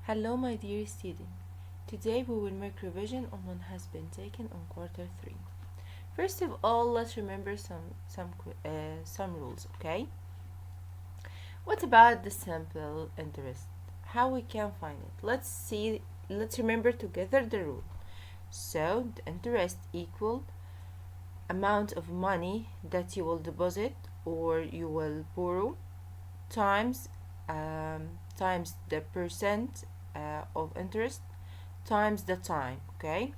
Hello my dear student. Today we will make revision on what has been taken on quarter 3. First of all, let's remember some rules, okay? What about the simple interest? How we can find it? Let's remember together the rule. So, the interest equal amount of money that you will deposit or you will borrow times times the percent of interest times the time. Okay,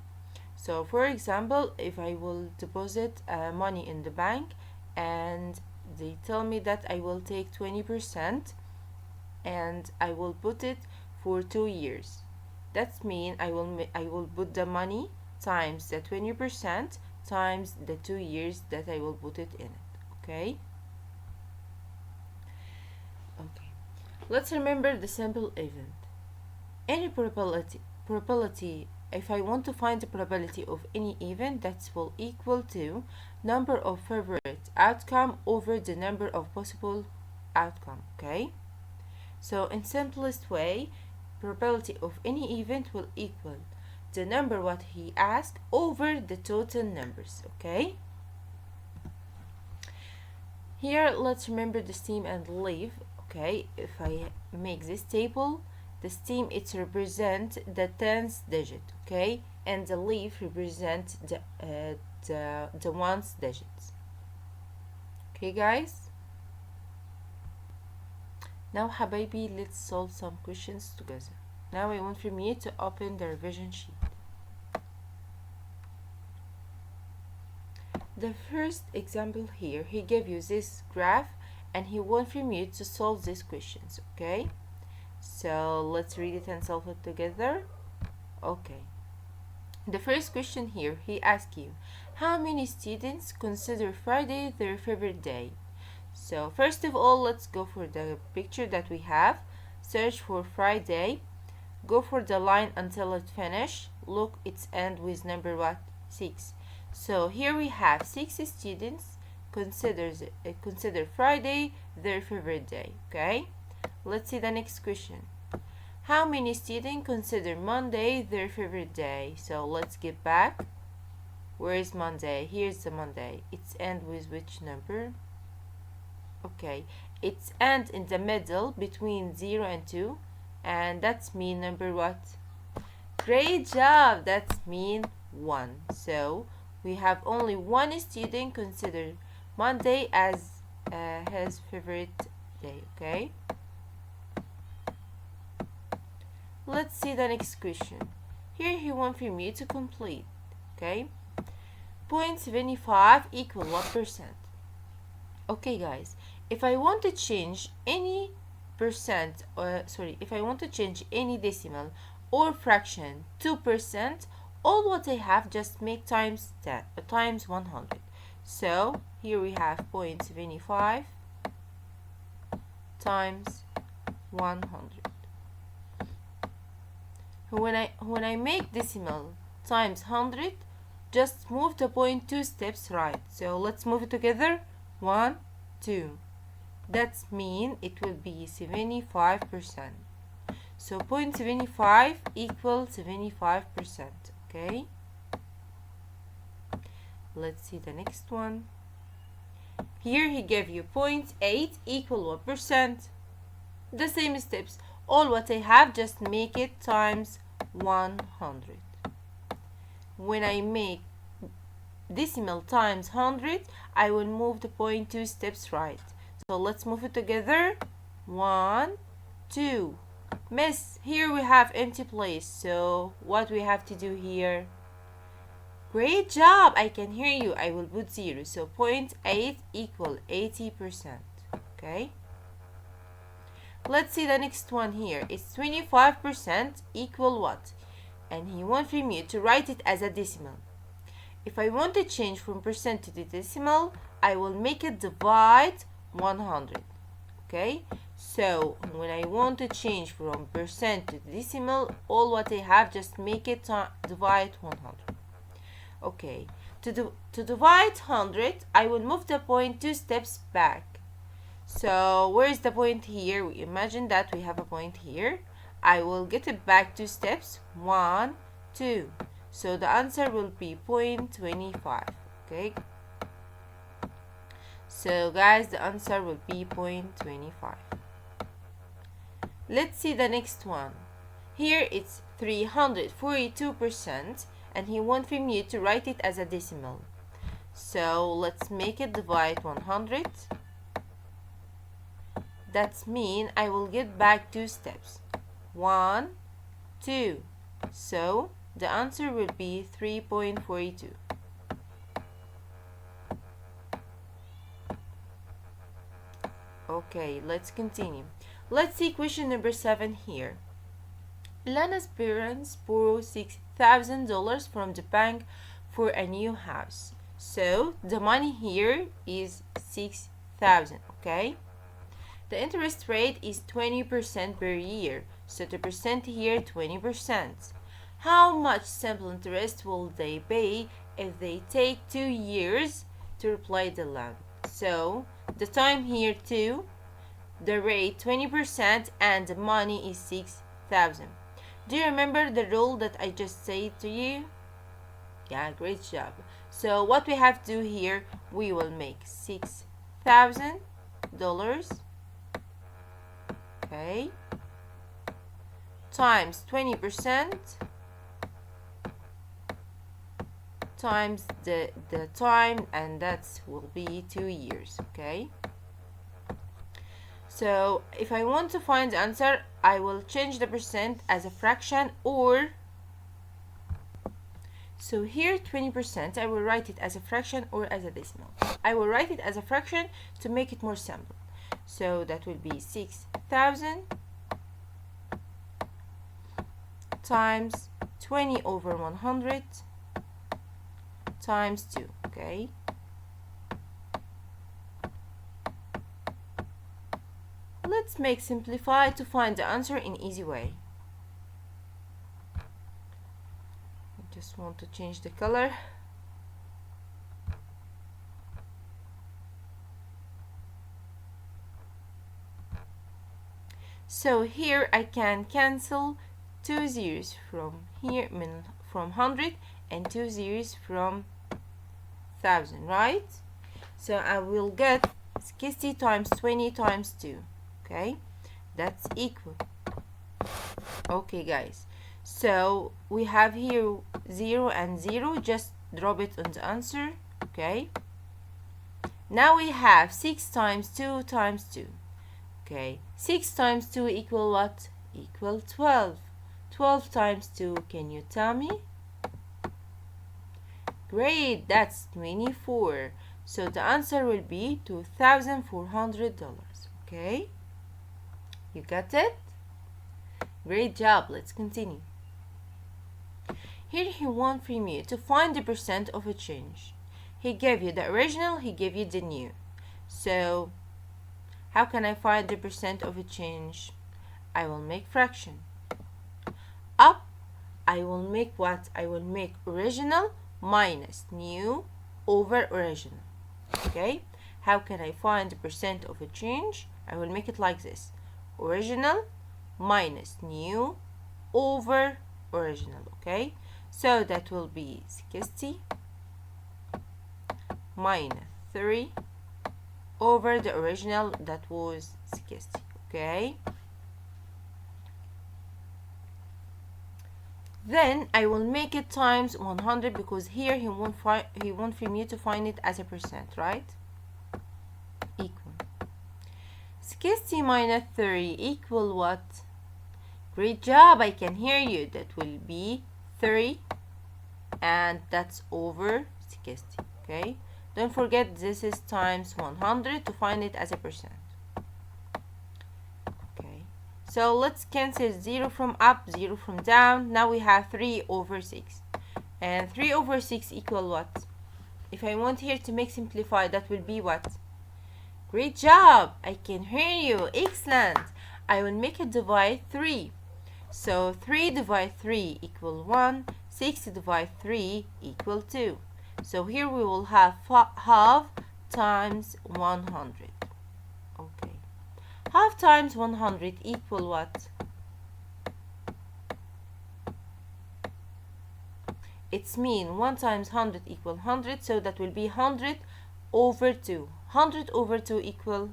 so for example, if I will deposit money in the bank and they tell me that I will take 20% and I will put it for 2 years, that means I will put the money times the 20% times the 2 years that I will put it in it. Okay, let's remember the simple event. Any probability, if I want to find the probability of any event, that will equal to number of favorite outcome over the number of possible outcome. Okay, so in simplest way, probability of any event will equal the number what he asked over the total numbers. Okay, here let's remember the steam and leaf. Okay, if I make this table, the steam it represent the 10th digit, okay, and the leaf represent the ones digits. Okay guys, now habibi, let's solve some questions together. Now I want from you to open the revision sheet. The first example here, he gave you this graph and he wants from you to solve these questions. Okay, so let's read it and solve it together. Okay, the first question here, he asks you how many students consider Friday their favorite day. So first of all, let's go for the picture that we have. Search for Friday, go for the line until it finish. Look, it's end with number what? 6. So here we have 6 students consider Friday their favorite day. Okay, let's see the next question. How many students consider Monday their favorite day? So let's get back. Where is Monday? Here's the Monday. It's end with which number? Okay, it's end in the middle between 0 and 2, and that's mean number what? Great job, that's mean 1. So we have only one student consider Monday as his favorite day. Okay, let's see the next question. Here he wants from you to complete. Okay, 0.75 equal what percent? Okay guys, if I want to change any if I want to change any decimal or fraction to percent, all what I have just make times 10 times 100. So here we have 0.75 times 100. When I make decimal times 100, just move the point 2 steps right. So let's move it together. 1, 2. That means it will be 75%. So 0.75 equals 75%. Okay, let's see the next one. Here he gave you 0.8 equal what percent? The same steps. All what I have, just make it times 100. When I make decimal times 100, I will move the point 2 steps right. So let's move it together. 1, 2. Miss, here we have empty place. So what we have to do here? Great job, I can hear you. I will put 0. So 0.8 equal 80%. Okay, let's see the next one here. It's 25% equal what? And he wants from you to write it as a decimal. If I want to change from percent to the decimal, I will make it divide 100. Okay, so when I want to change from percent to decimal, all what I have, just make it divide 100. Okay, to divide 100, I will move the point 2 steps back. So where is the point here? We imagine that we have a point here. I will get it back 2 steps. 1, 2. So the answer will be 0.25. Okay. So guys, the answer will be 0.25. Let's see the next one. Here it's 342%, and he wants from you to write it as a decimal. So let's make it divide 100. That means I will get back 2 steps. 1, 2. So the answer will be 3.42. Okay, let's continue. Let's see question number 7 here. Lana's parents borrow $6,000 from the bank for a new house. So the money here is 6,000, okay? The interest rate is 20% per year. So the percent here 20%. How much simple interest will they pay if they take 2 years to repay the loan? So the time here 2, the rate 20%, and the money is 6,000. Do you remember the rule that I just said to you? Yeah, great job. So what we have to do here, we will make $6,000, okay, times 20% times the time, and that will be 2 years, okay? So if I want to find the answer, I will change the percent as a fraction, or so here 20%, I will write it as a fraction or as a decimal. I will write it as a fraction to make it more simple. So that will be 6,000 times 20 over 100 times 2, okay? Let's make simplify to find the answer in easy way. I just want to change the color. So here I can cancel 2 zeros from here, from 100, and 2 zeros from 1000, right? So I will get 60 times 20 times 2. Okay, that's equal. Okay guys, so we have here 0 and 0, just drop it on the answer. Okay, now we have 6 times 2 times 2. Okay, 6 times 2 equal what? Equal 12. 12 times 2, can you tell me? Great, that's 24. So the answer will be $2,400. Okay, you got it? Great job. Let's continue. Here he wants from you to find the percent of a change. He gave you the original, he gave you the new. So how can I find the percent of a change? I will make fraction. Up, I will make what? I will make original minus new over original. Okay, how can I find the percent of a change? I will make it like this: original minus new over original. Okay, so that will be 60 minus 3 over the original, that was 60. Okay, then I will make it times 100, because here he wants from you to find it as a percent, right? Equal 60 minus 30 equal what? Great job, I can hear you. That will be 30, and that's over 60. Okay, don't forget this is times 100 to find it as a percent. Okay, so let's cancel 0 from up, 0 from down. Now we have 3 over 6, and 3 over 6 equal what? If I want here to make simplify, that will be what? Great job, I can hear you. Excellent. I will make it divide 3. So 3 divide 3 equal 1. 6 divide 3 equal 2. So here we will have half times 100. Okay. Half times 100 equal what? it's mean 1 times 100 equal 100, so that will be 100 over 2. 100 over 2 equal,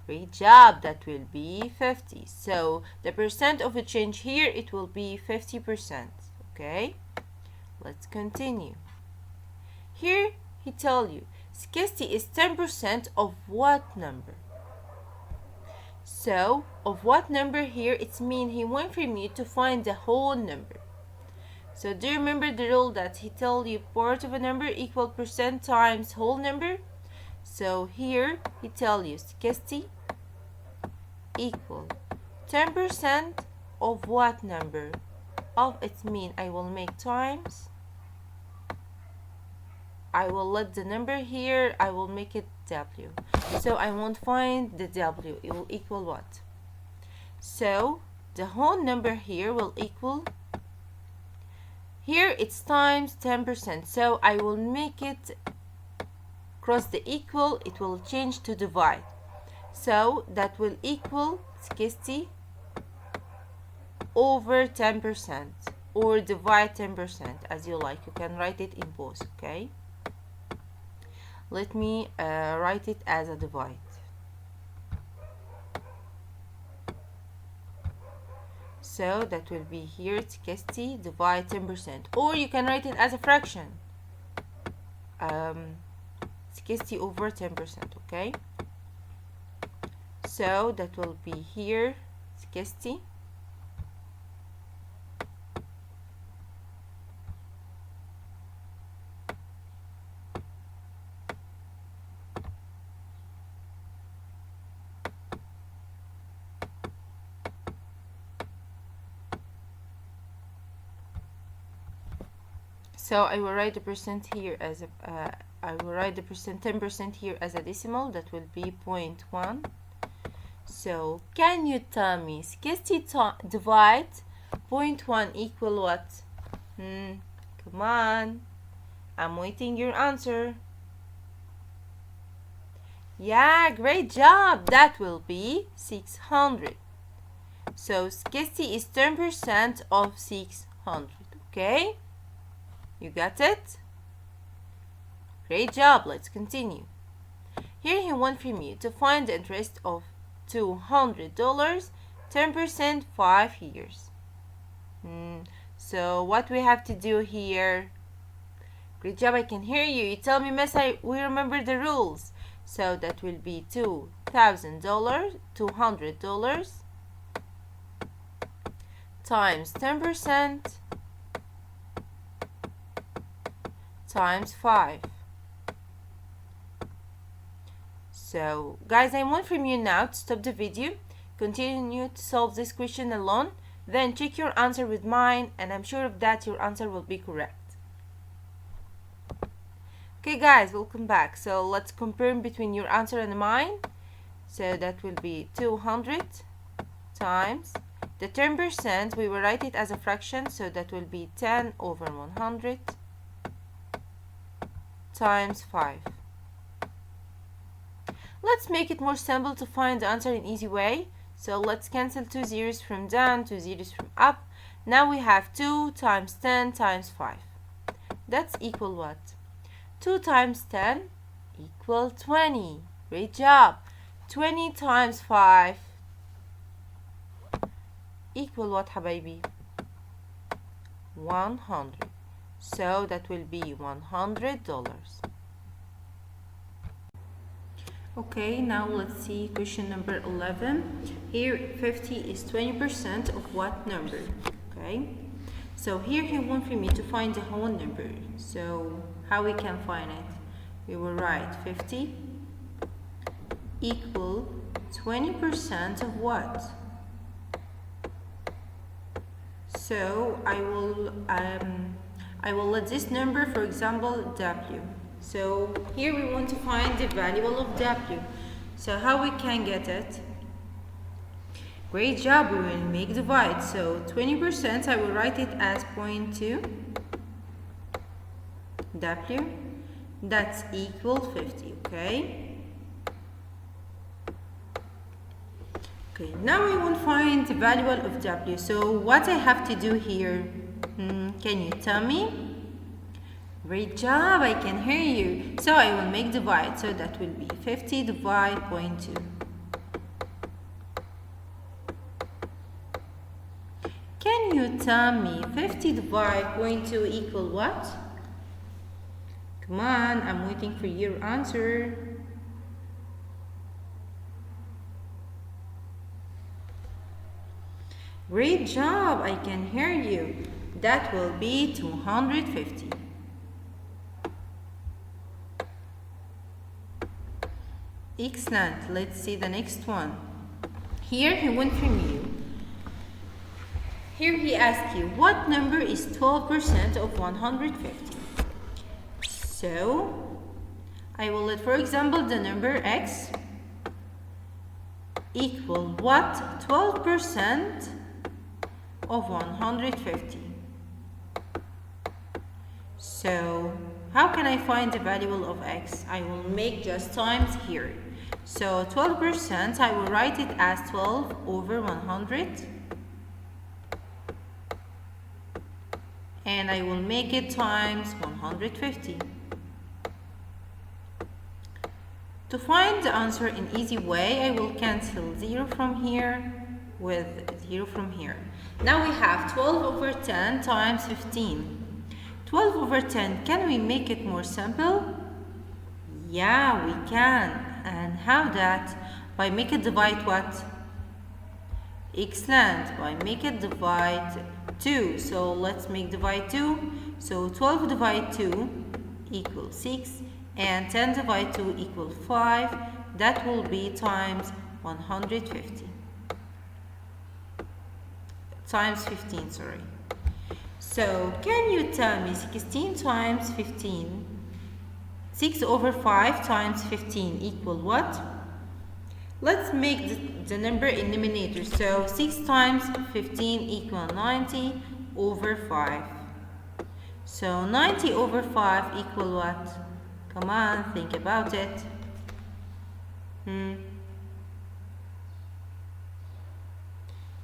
great job, that will be 50. So the percent of a change here, it will be 50%. Okay, let's continue. Here he tell you 60 is 10% of what number? So of what number here, it's mean he want from you to find the whole number. So do you remember the rule that he tell you part of a number equal percent times whole number? So here he tell you 60 equal 10% of what number? Of, it mean I will make times, I will let the number here, I will make it W. So I want to find the W. It will equal what? So the whole number here will equal, here it's times 10%. So I will make it cross the equal, it will change to divide. So that will equal 60 over 10%, or divide 10%, as you like. You can write it in both, okay? Let me write it as a divide. So that will be here 60 divide 10%, or you can write it as a fraction, 60 over 10%, okay? So that will be here 60 So I will write the percent here as a, I will write the percent 10% here as a decimal. That will be 0.1. So can you tell me 60 divide 0.1 equal what? Come on, I'm waiting your answer. Yeah, great job. That will be 600. So 60 is 10% of 600. Okay, you got it? Great job. Let's continue. Here he wants from you to find the interest of $200, 10%, 5 years. So what we have to do here? Great job, I can hear you. You tell me, Miss, we remember the rules. So that will be $2,000, $200 times 10% times 5. So guys, I want from you now to stop the video, continue to solve this question alone, then check your answer with mine, and I'm sure of that your answer will be correct. Okay guys, welcome back. So let's compare between your answer and mine. So that will be 200 times the 10%, we will write it as a fraction, so that will be 10 over 100 times 5. Let's make it more simple to find the answer in easy way. So let's cancel 2 zeros from down, 2 zeros from up. Now we have 2 times 10 times 5. That's equal what? 2 times 10 equal 20. Great job. 20 times 5 equal what, habibi? 100. So that will be $100. Okay, now let's see question number 11. Here 50 is 20% of what number? Okay, so here he wants for me to find the whole number. So how we can find it? We will write 50 equal 20% of what? So I will let this number, for example, W. So here we want to find the value of W. So how we can get it? Great job, we will make divide. So 20%, I will write it as 0.2 W. That's equal 50, okay? Okay, now we want to find the value of W. So what I have to do here? Can you tell me? Great job, I can hear you. So I will make divide, so that will be 50 divide 0.2. Can you tell me 50 divide 0.2 equal what? Come on, I'm waiting for your answer. Great job, I can hear you. That will be 250. Excellent, let's see the next one. Here he went from you. Here he asked you, what number is 12% of 150? So, I will let, for example, the number x equal what? 12% of 150. So, how can I find the value of x? I will make just times here. So, 12%, I will write it as 12 over 100. And I will make it times 150. To find the answer in easy way, I will cancel 0 from here with 0 from here. Now we have 12 over 10 times 15. 12 over 10, can we make it more simple? Yeah, we can. And how that? By make it divide what? Excellent, by make it divide 2. So let's make divide 2. So 12 divide 2 equals 6 and 10 divide 2 equals 5. That will be times 150. Times 15, sorry. So can you tell me 16 times 15? 6 over 5 times 15 equal what? Let's make the number in numerator. So 6 times 15 equal 90 over 5. So 90 over 5 equal what? Come on, think about it.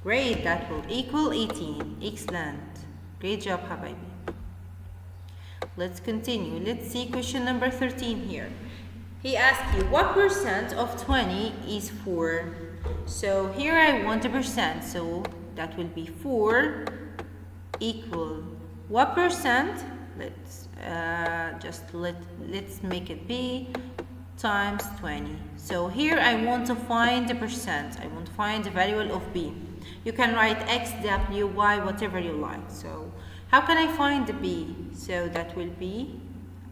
Great, that will equal 18. Excellent. Great job, Habibi. Let's continue. Let's see question number 13 here. He asked you, what percent of 20 is 4? So here I want a percent, so that will be 4 equal what percent? Let's let's make it b times 20. So here I want to find the percent. I want to find the value of b. You can write x, w, y, whatever you like. So how can I find the b? So that will be,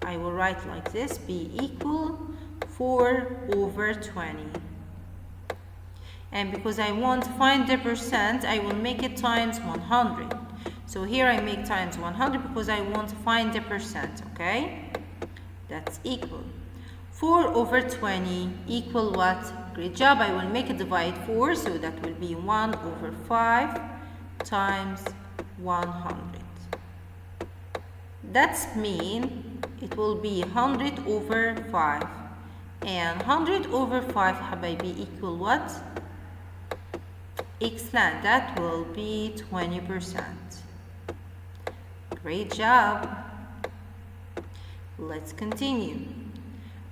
I will write like this, b equal 4 over 20. And because I want to find the percent, I will make it times 100. So here I make times 100 because I want to find the percent, okay? That's equal. 4 over 20 equal what? Great job, I will make it divide 4, so that will be 1 over 5 times 100. That's mean it will be 100 over 5. And 100 over 5, Habibi, equal what? Excellent, that will be 20%. Great job. Let's continue.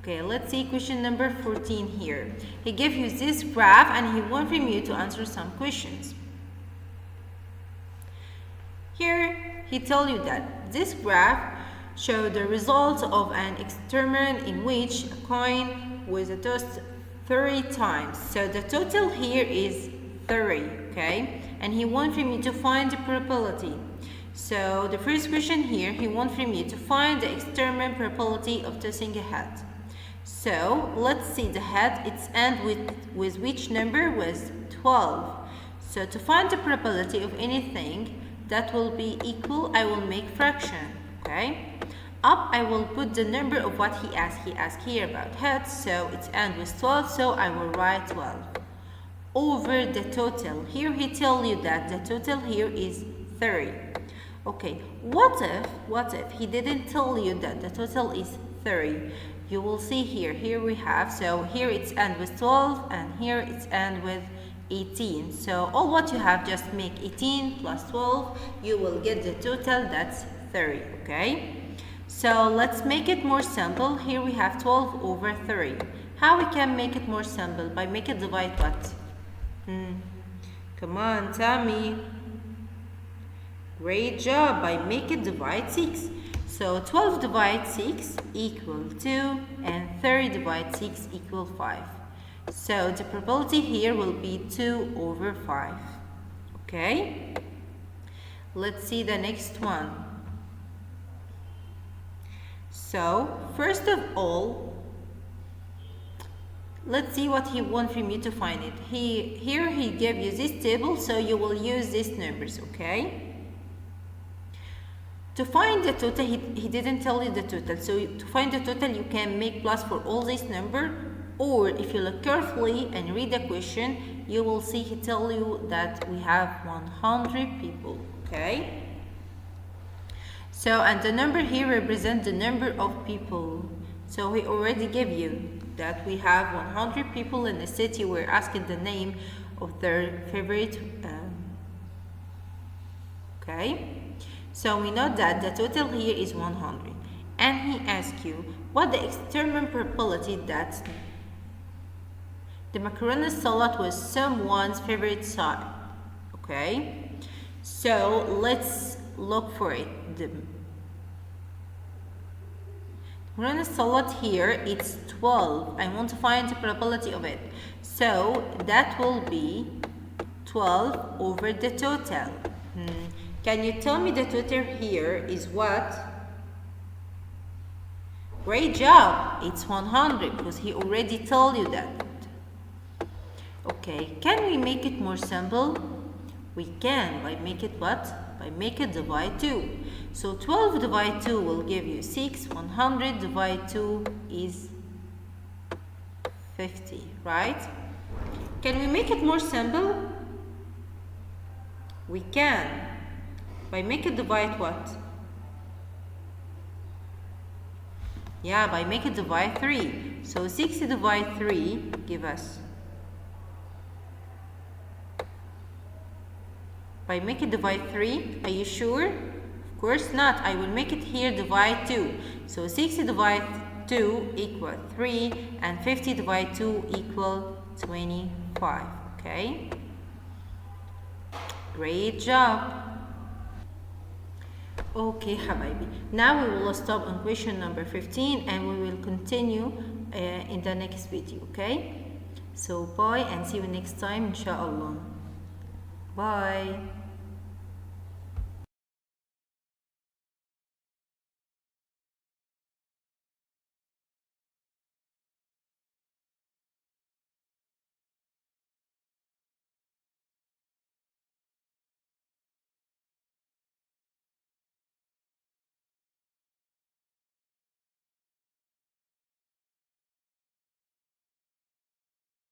Okay, let's see question number 14 here. He gave you this graph and he wants from you to answer some questions. Here, he told you that this graph shows the result of an experiment in which a coin was tossed 30 times. So the total here is 30, okay? And he wants from you to find the probability. So the first question here, he wants from you to find the experiment probability of tossing a head. So let's see the head, its end with which number was 12. So to find the probability of anything that will be equal, I will make fraction, okay? Up, I will put the number of what he asked. He asked here about head, so its end was 12, so I will write 12. Over the total, here he tells you that the total here is 30. Okay, what if he didn't tell you that the total is 30? You will see here we have, so here its end with 12 and here its end with 18. So all what you have, just make 18 plus 12, you will get the total, that's 30, okay? So let's make it more simple. Here we have 12 over 3. How we can make it more simple? By make it divide what? Come on, tell me. Great job. By make it divide 6. So 12 divide 6 equal 2 and 30 divide 6 equal 5. So the probability here will be 2 over 5. Okay? Let's see the next one. So first of all, let's see what he wants from you to find it. Here he gave you this table, so you will use these numbers, okay? To find the total, he didn't tell you the total. So to find the total, you can make plus for all this number, or if you look carefully and read the question, you will see he tell you that we have 100 people, okay? So, and the number here represents the number of people. So he already gave you that we have 100 people in the city. We're asking the name of their favorite, okay? So we know that the total here is 100. And he asks you what the extreme probability that the macaroni salad was someone's favorite side, okay? So let's look for it. The macaroni salad here, it's 12. I want to find the probability of it. So that will be 12 over the total. Can you tell me the total here is what? Great job. It's 100 because he already told you that. Okay, can we make it more simple? We can by make it what? By make it divide 2. So 12 divide 2 will give you 6. 100 divide 2 is 50, right? Can we make it more simple? We can. By make it divide what? Yeah, by make it divide 3. So 60 divide 3 give us. By make it divide 3, are you sure? Of course not. I will make it here divide 2. So 60 divide 2 equal 3 and 50 divide 2 equal 25. Okay? Great job. Okay, حبايبي. Now we will stop on question number 15 and we will continue in the next video, okay? So bye and see you next time, inshallah. Bye.